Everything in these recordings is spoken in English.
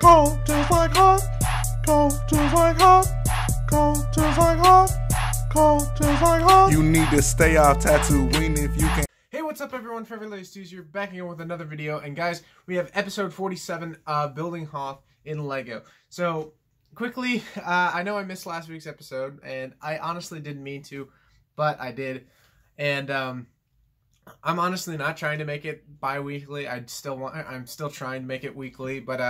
Cold just like hot. Cold just like hot. Cold just like hot. Cold just like hot. You need to stay off Tatooine if you can. Hey, what's up everyone? Forever Lazy Stews here, back again with another video. And guys, we have episode 47 of Building Hoth in Lego. So, quickly, I know I missed last week's episode, and I honestly didn't mean to, but I did. And I'm honestly not trying to make it bi-weekly. I'm still trying to make it weekly, but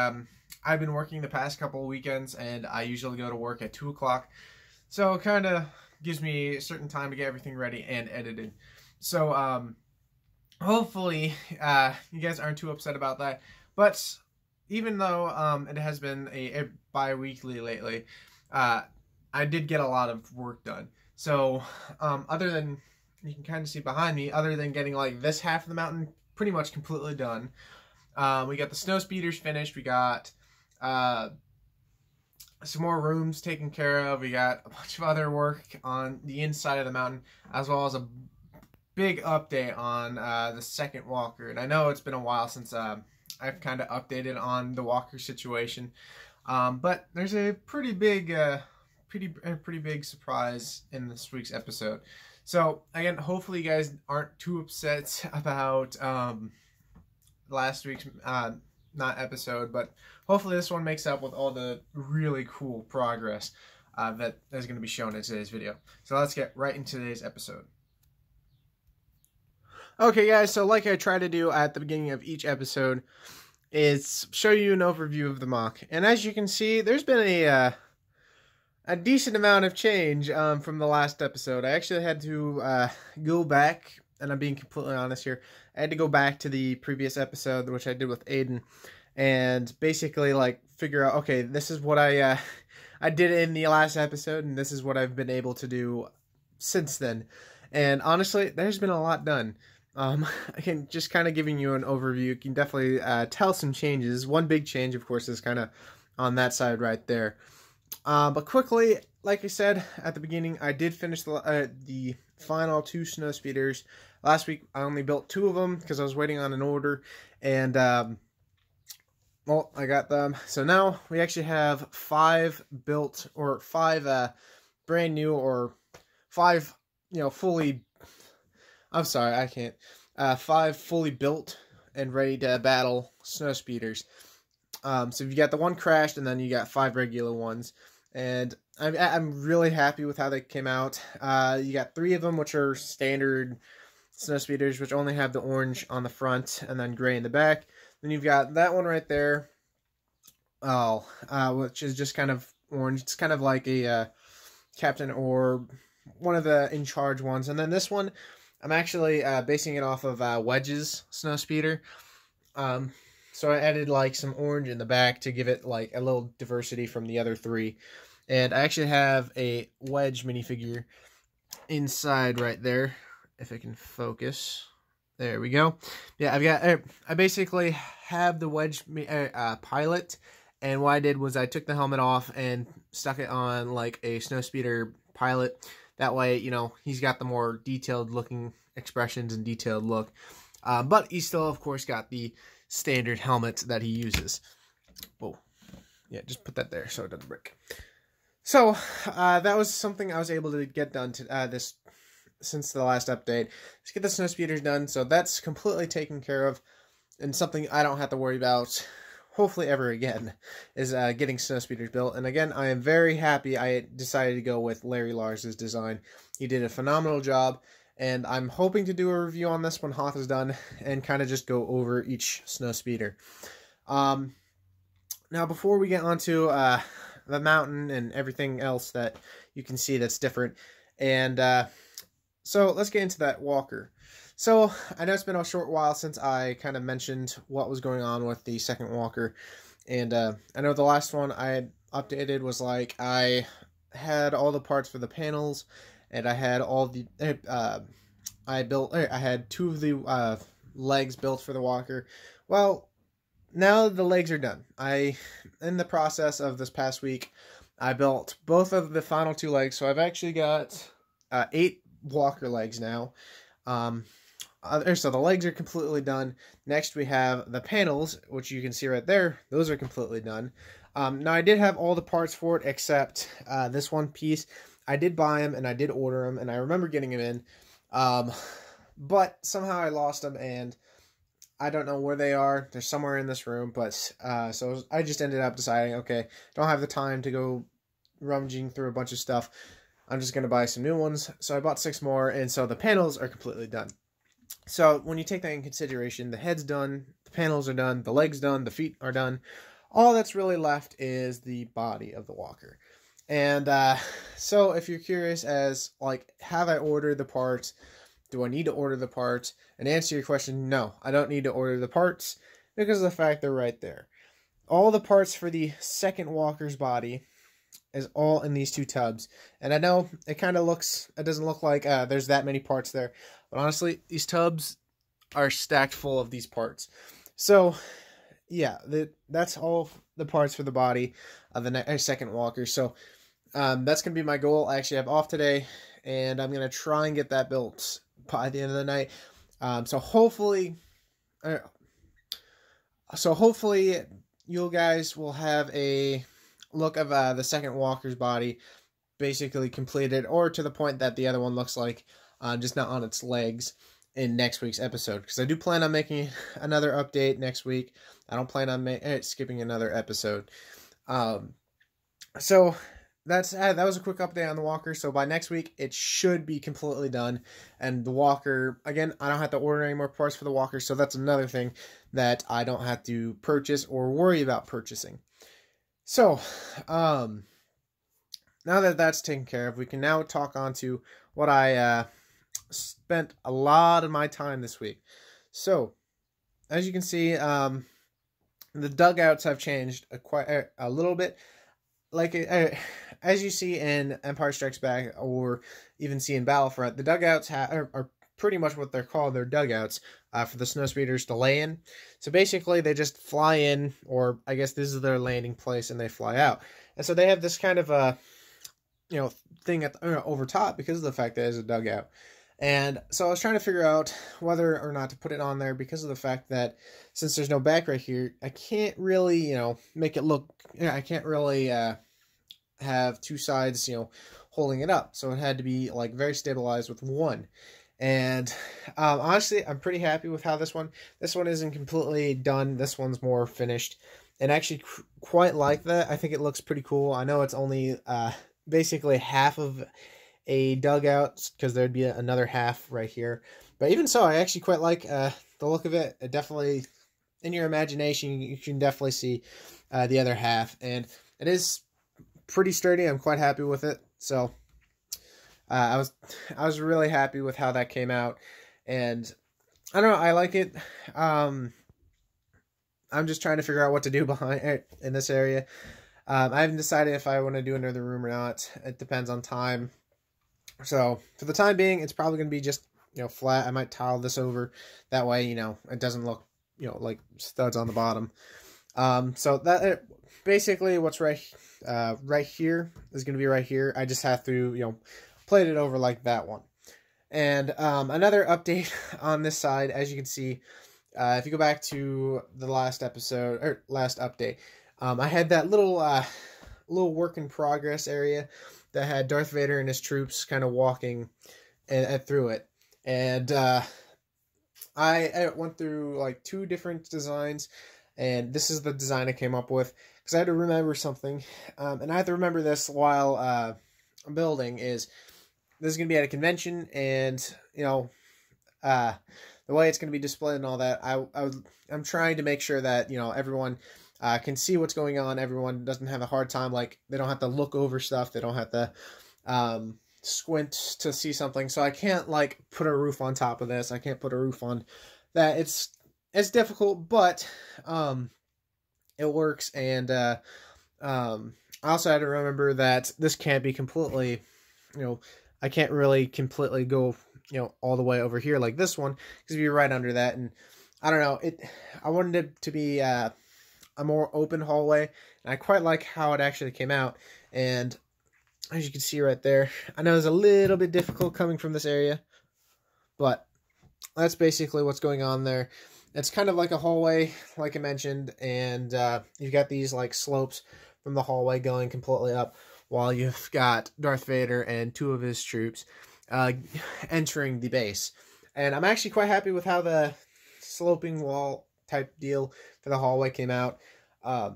I've been working the past couple of weekends, and I usually go to work at 2 o'clock. So it kind of gives me a certain time to get everything ready and edited. So, hopefully, you guys aren't too upset about that. But even though it has been a bi-weekly lately, I did get a lot of work done. So, other than, you can kind of see behind me, other than getting like this half of the mountain pretty much completely done, we got the Snowspeeders finished, we got some more rooms taken care of, we got a bunch of other work on the inside of the mountain, as well as a big update on the second walker. And I know it's been a while since I've kind of updated on the walker situation, but there's a pretty big surprise in this week's episode. So again, hopefully you guys aren't too upset about last week's not episode, but hopefully this one makes up with all the really cool progress that is going to be shown in today's video. So let's get right into today's episode. Okay guys, so like I try to do at the beginning of each episode, is show you an overview of the mock. And as you can see, there's been a decent amount of change from the last episode. I actually had to go back, and I'm being completely honest here, I had to go back to the previous episode, which I did with Aiden, and basically like figure out, okay, this is what I did in the last episode, and this is what I've been able to do since then. And honestly, there's been a lot done. I can just kind of giving you an overview. You can definitely tell some changes. One big change, of course, is kind of on that side right there. But quickly, like I said at the beginning, I did finish the final 2 Snowspeeders. Last week, I only built 2 of them because I was waiting on an order, and well, I got them. So now we actually have 5 built, or 5 brand new, or 5, fully. I'm sorry, I can't. 5 fully built and ready to battle Snowspeeders. So you got the 1 crashed, and then you got 5 regular ones. And I'm really happy with how they came out. You got 3 of them, which are standard Snowspeeders, which only have the orange on the front and then gray in the back. Then you've got that one right there, which is just kind of orange. It's kind of like a captain or one of the in-charge ones. And then this one, I'm actually basing it off of Wedge's Snowspeeder. So I added like some orange in the back to give it like a little diversity from the other 3. And I actually have a Wedge minifigure inside right there, if I can focus. There we go. Yeah, I basically have the Wedge pilot, and what I did was I took the helmet off and stuck it on like a Snowspeeder pilot. That way, he's got the more detailed looking expressions and detailed look. But he still, of course, got the standard helmet that he uses. Whoa. Yeah, just put that there so it doesn't break. So, that was something I was able to get done to since the last update. Let's get the Snowspeeders done, so that's completely taken care of, and something I don't have to worry about, hopefully ever again, is getting Snowspeeders built. And again, I am very happy I decided to go with Larry Lars's design. He did a phenomenal job, and I'm hoping to do a review on this when Hoth is done, and kind of just go over each Snowspeeder. Now, before we get onto the mountain and everything else that you can see that's different, and so let's get into that walker. So I know it's been a short while since I kind of mentioned what was going on with the second walker, and I know the last one I had updated was like I had all the parts for the panels, and I had all the I had 2 of the legs built for the walker. Well, now the legs are done. In the process of this past week, I built both of the final 2 legs, so I've actually got 8 walker legs now. So the legs are completely done. Next we have the panels, which you can see right there. Those are completely done. Now I did have all the parts for it except this one piece. I did buy them and I did order them, and I remember getting them in. But somehow I lost them, and I don't know where they are. They're somewhere in this room, but so I just ended up deciding, okay, don't have the time to go rummaging through a bunch of stuff. I'm just going to buy some new ones. So I bought 6 more, and so the panels are completely done. So when you take that in consideration, the head's done, the panels are done, the legs done, the feet are done. All that's really left is the body of the walker. And so if you're curious as, like, have I ordered the parts? Do I need to order the parts? And to answer your question, no, I don't need to order the parts because of the fact they're right there. All the parts for the second walker's body is all in these 2 tubs. And I know it kind of looks, it doesn't look like there's that many parts there. But honestly, these tubs are stacked full of these parts. So, yeah, that's all the parts for the body of the second walker. So, that's going to be my goal. I actually have off today, and I'm going to try and get that built by the end of the night. So hopefully you guys will have a look of the second walker's body basically completed, or to the point that the other one looks like, just not on its legs, in next week's episode. Because I do plan on making another update next week. I don't plan on skipping another episode. So that was a quick update on the walker. So by next week, it should be completely done. And the walker, again, I don't have to order any more parts for the walker. So that's another thing that I don't have to purchase or worry about purchasing. So, now that that's taken care of, we can now talk on to what I spent a lot of my time this week. So, as you can see, the dugouts have changed quite a little bit. Like, as you see in Empire Strikes Back, or even see in Battlefront, the dugouts are pretty much what they're called. They're dugouts for the Snowspeeders to lay in. So basically, they just fly in, or I guess this is their landing place, and they fly out. And so they have this kind of a, thing at over top because of the fact that it's a dugout. And so I was trying to figure out whether or not to put it on there because of the fact that since there's no back right here, I can't really, make it look. I can't really have 2 sides, holding it up. So it had to be like very stabilized with one. And honestly, I'm pretty happy with how this one isn't completely done. This one's more finished, and actually quite like that. I think it looks pretty cool. I know it's only basically half of a dugout because there'd be another half right here. But even so, I actually quite like the look of it. It definitely, in your imagination, you can definitely see the other half, and it is pretty sturdy. I'm quite happy with it. So I was really happy with how that came out, and I don't know, I like it. I'm just trying to figure out what to do behind in this area. I haven't decided if I want to do another room or not. It depends on time. So for the time being, it's probably going to be just flat. I might tile this over that way it doesn't look like studs on the bottom. So that basically what's right here is going to be right here. I just have to plate it over like that one. And another update on this side, as you can see, if you go back to the last episode or last update, I had that little work in progress area that had Darth Vader and his troops kind of walking through it. And I went through like 2 different designs, and this is the design I came up with because I had to remember something, and I had to remember this while building. This is going to be at a convention, and the way it's going to be displayed and all that, I'm trying to make sure that everyone can see what's going on. Everyone doesn't have a hard time, like they don't have to look over stuff, they don't have to squint to see something. So I can't like put a roof on top of this, I can't put a roof on that. It's difficult, but it works. And I also had to remember that this can't be completely, I can't really completely go all the way over here like this one, because you're right under that. And I don't know, I wanted it to be a more open hallway, and I quite like how it actually came out. And as you can see right there, I know it's a little bit difficult coming from this area, but that's basically what's going on there. It's kind of like a hallway, like I mentioned, and you've got these like slopes from the hallway going completely up, while you've got Darth Vader and 2 of his troops entering the base. And I'm actually quite happy with how the sloping wall type deal for the hallway came out. I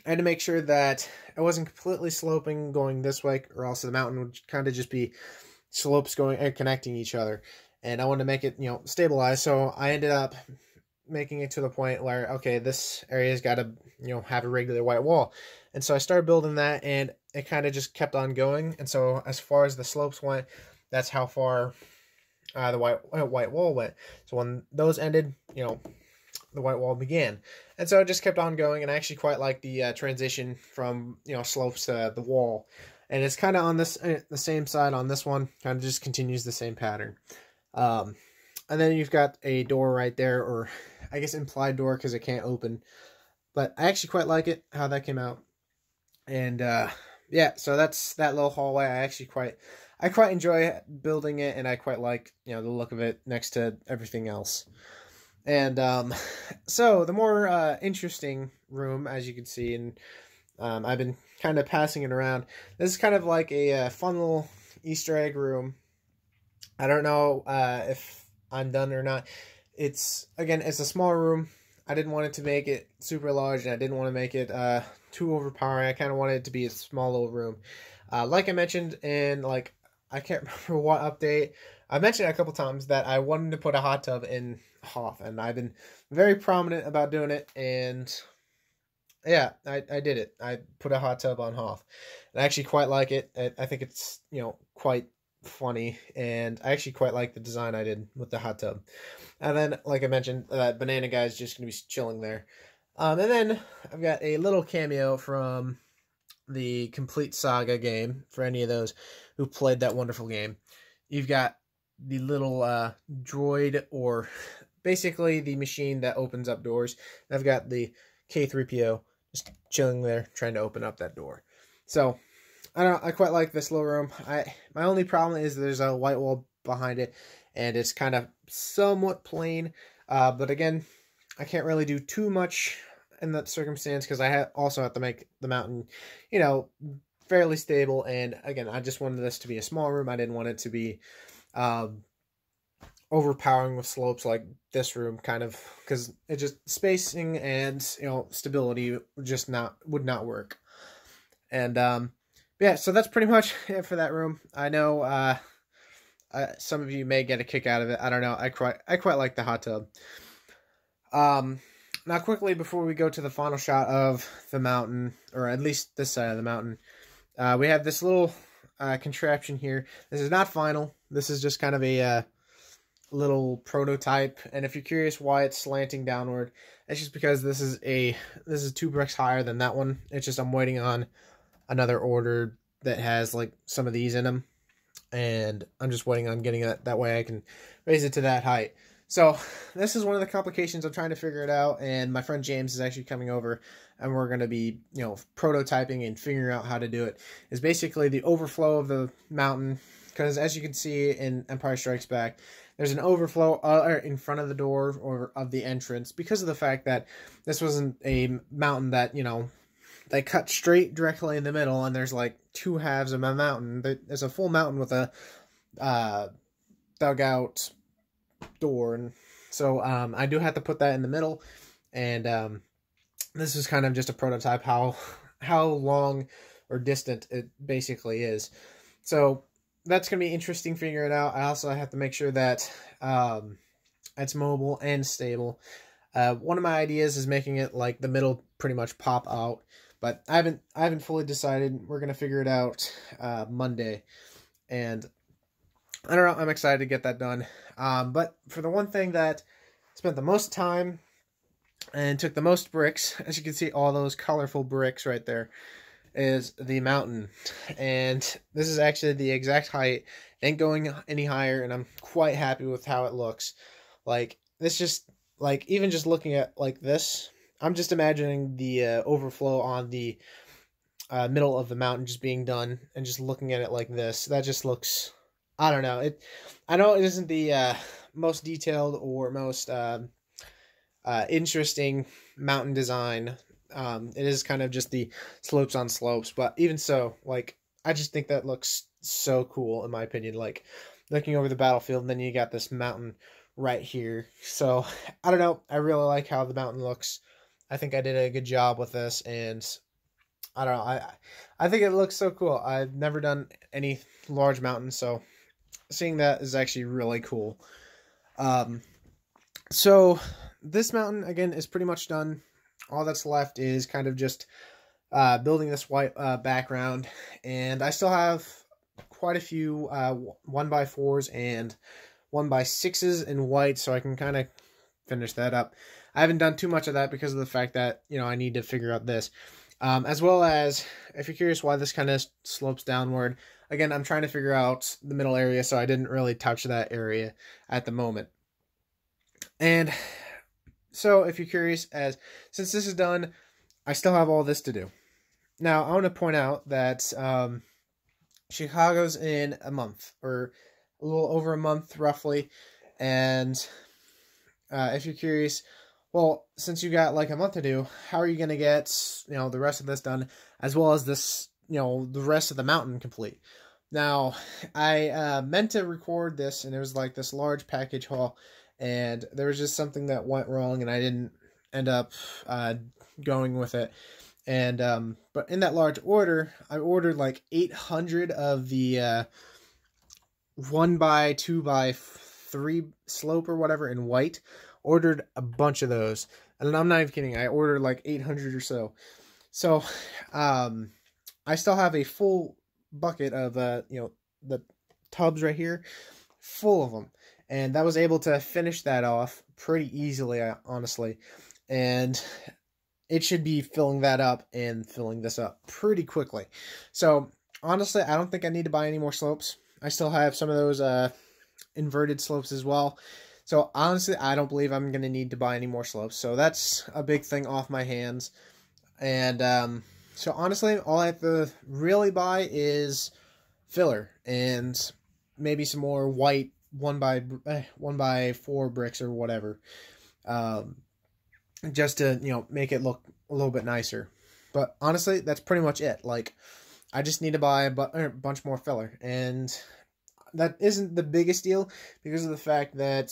had to make sure that it wasn't completely sloping going this way, or else the mountain would kind of just be slopes going and connecting each other. And I wanted to make it, stabilized. So I ended up making it to the point where, okay, this area's got to, have a regular white wall. And so I started building that, and it kind of just kept on going. And so as far as the slopes went, that's how far the white wall went. So when those ended, the white wall began. And so it just kept on going, and I actually quite like the transition from, slopes to the wall. And it's kind of on this the same side on this one, kind of just continues the same pattern. And then you've got a door right there, or I guess implied door because it can't open. But I actually quite like it, how that came out. And yeah, so that's that little hallway. I quite enjoy building it, and I quite like, the look of it next to everything else. And so the more interesting room, as you can see, and I've been kind of passing it around. This is kind of like a fun little Easter egg room. I don't know if I'm done or not. It's a small room. I didn't want it to make it super large, and I didn't want to make it too overpowering. I kind of wanted it to be a small little room. Like I mentioned in, I can't remember what update. I mentioned a couple times that I wanted to put a hot tub in Hoth, and I've been very prominent about doing it, and yeah, I did it. I put a hot tub on Hoth, and I actually quite like it. I think it's, quite funny, and I actually quite like the design I did with the hot tub. And then, like I mentioned, that banana guy is just going to be chilling there. And then I've got a little cameo from the Complete Saga game, for any of those who played that wonderful game. You've got the little droid, or basically the machine that opens up doors. And I've got the K3PO just chilling there, trying to open up that door. So I quite like this little room. My only problem is there's a white wall behind it, and it's kind of somewhat plain. But again, I can't really do too much in that circumstance, because I also have to make the mountain, fairly stable. And again, I just wanted this to be a small room. I didn't want it to be overpowering with slopes like this room, kind of, because it just spacing and stability would not work. And yeah, so that's pretty much it for that room. I know some of you may get a kick out of it. I don't know. I quite like the hot tub. Now quickly, before we go to the final shot of the mountain, or at least this side of the mountain, we have this little contraption here. This is not final. This is just kind of a little prototype. And if you're curious why it's slanting downward, it's just because this is 2 bricks higher than that one. It's just I'm waiting on another order that has like some of these in them, and I'm just waiting on getting it. That way I can raise it to that height. So this is one of the complications. I'm trying to figure it out, and my friend James is actually coming over, and we're going to be, prototyping and figuring out how to do it. Is basically the overflow of the mountain, because as you can see in Empire Strikes Back, there's an overflow in front of the door or of the entrance, because of the fact that this wasn't a mountain that, they cut straight directly in the middle, and there's like 2 halves of a mountain. There's a full mountain with a dugout door, and so I do have to put that in the middle. And this is kind of just a prototype how long or distant it basically is. So that's gonna be interesting figuring it out. I also have to make sure that it's mobile and stable. One of my ideas is making it like the middle pretty much pop out, but I haven't fully decided. We're gonna figure it out Monday, and I don't know. I'm excited to get that done. But for the one thing that spent the most time and took the most bricks, as you can see, all those colorful bricks right there, is the mountain. And this is actually the exact height. Ain't going any higher, and I'm quite happy with how it looks. Like, this just, like, even just looking at, like, this, I'm just imagining the overflow on the middle of the mountain just being done, and just looking at it like this. That just looks, I don't know. I know it isn't the most detailed or most interesting mountain design. It is kind of just the slopes on slopes, but even so, like, I just think that looks so cool in my opinion. Like, looking over the battlefield, and then you got this mountain right here. So I don't know. I really like how the mountain looks. I think I did a good job with this, and I don't know. I think it looks so cool. I've never done any large mountains, so seeing that is actually really cool. So this mountain again is pretty much done. All that's left is kind of just building this white background, and I still have quite a few 1x4s and 1x6s in white, so I can kind of finish that up. I haven't done too much of that because of the fact that, you know, I need to figure out this. As well as, if you're curious why this kind of slopes downward, again, I'm trying to figure out the middle area, so I didn't really touch that area at the moment. And so, if you're curious, since this is done, I still have all this to do. Now, I want to point out that Chicago's in a month, or a little over a month, roughly. And if you're curious, well, since you got like a month to do, how are you going to get, you know, the rest of this done, as well as this, you know, the rest of the mountain complete? Now, I meant to record this, and it was like this large package haul, and there was just something that went wrong, and I didn't end up going with it. And but in that large order, I ordered like 800 of the 1x2x3 slope or whatever in white. Ordered a bunch of those, and I'm not even kidding. I ordered like 800 or so. So, I still have a full bucket of you know, the tubs right here, full of them, and I was able to finish that off pretty easily, honestly, and it should be filling that up and filling this up pretty quickly. So honestly, I don't think I need to buy any more slopes. I still have some of those inverted slopes as well. So honestly, I don't believe I'm going to need to buy any more slopes. So that's a big thing off my hands. And so honestly, all I have to really buy is filler and maybe some more white 1x4 bricks or whatever. Just to, you know, make it look a little bit nicer. But honestly, that's pretty much it. Like, I just need to buy a bunch more filler. And that isn't the biggest deal because of the fact that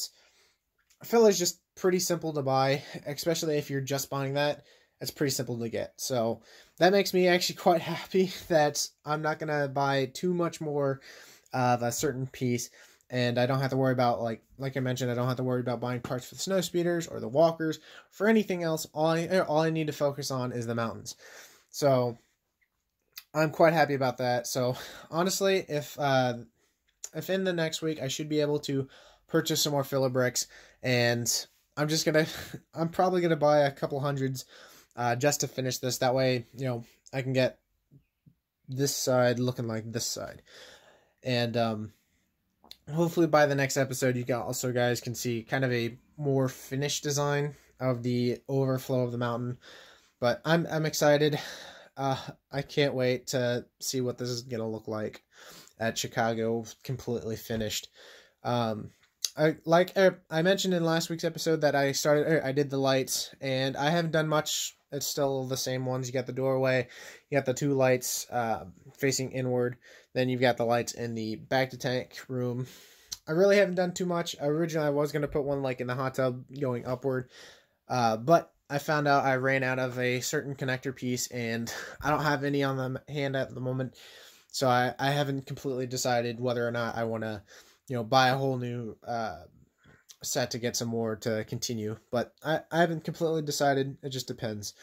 filler is just pretty simple to buy, especially if you're just buying that. It's pretty simple to get. So that makes me actually quite happy that I'm not going to buy too much more of a certain piece. And I don't have to worry about, like I mentioned, I don't have to worry about buying parts for the Snowspeeders or the walkers. For anything else, all I need to focus on is the mountains. So I'm quite happy about that. So honestly, if in the next week I should be able to purchase some more filler bricks, and I'm probably gonna buy a couple hundreds just to finish this. That way, you know, I can get this side looking like this side, and hopefully by the next episode you guys can see kind of a more finished design of the overflow of the mountain. But I'm excited. I can't wait to see what this is gonna look like at Chicago completely finished. I mentioned in last week's episode that I did the lights, and I haven't done much. It's still the same ones. You got the doorway, you got the two lights facing inward, then you've got the lights in the back to tank room. I really haven't done too much. Originally, I was going to put one like in the hot tub going upward, but I found out I ran out of a certain connector piece, and I don't have any on the hand at the moment, so I haven't completely decided whether or not I want to, you know, buy a whole new set to get some more to continue. But I haven't completely decided. It just depends.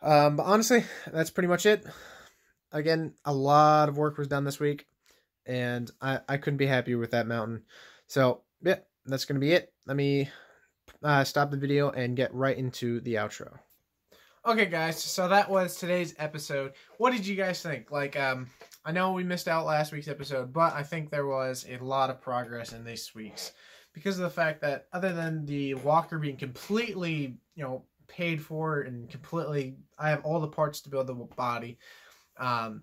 But honestly, that's pretty much it. Again, a lot of work was done this week, and I couldn't be happier with that mountain. So, yeah, that's going to be it. Let me stop the video and get right into the outro. Okay, guys, so that was today's episode. What did you guys think? Like, I know we missed out last week's episode, but I think there was a lot of progress in this week's because of the fact that other than the walker being completely, you know, paid for and completely, I have all the parts to build the body, and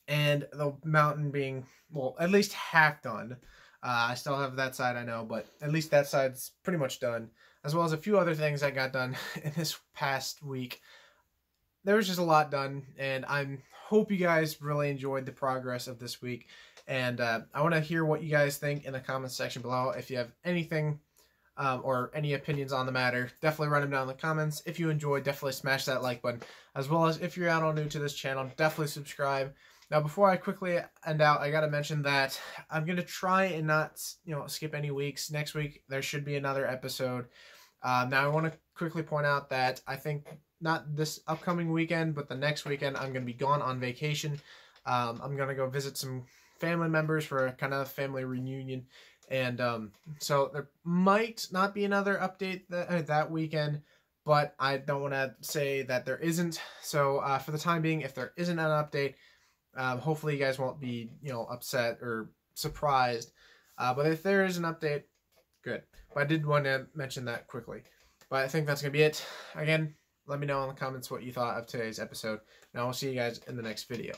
the mountain being, well, at least half done. I still have that side, I know, but at least that side's pretty much done, as well as a few other things that got done in this past week. There was just a lot done, and I hope you guys really enjoyed the progress of this week. And I want to hear what you guys think in the comments section below. If you have anything or any opinions on the matter, definitely write them down in the comments. If you enjoyed, definitely smash that like button, as well as if you're at all new to this channel, definitely subscribe. Now, before I quickly end out, I got to mention that I'm going to try and not, skip any weeks. Next week, there should be another episode. Now, I want to quickly point out that I think not this upcoming weekend, but the next weekend, I'm going to be gone on vacation. I'm going to go visit some family members for a kind of family reunion. And so there might not be another update that weekend, but I don't want to say that there isn't. So for the time being, if there isn't an update, hopefully you guys won't be, upset or surprised. But if there is an update, good. But I did want to mention that quickly. But I think that's going to be it. Again, let me know in the comments what you thought of today's episode. And I will see you guys in the next video.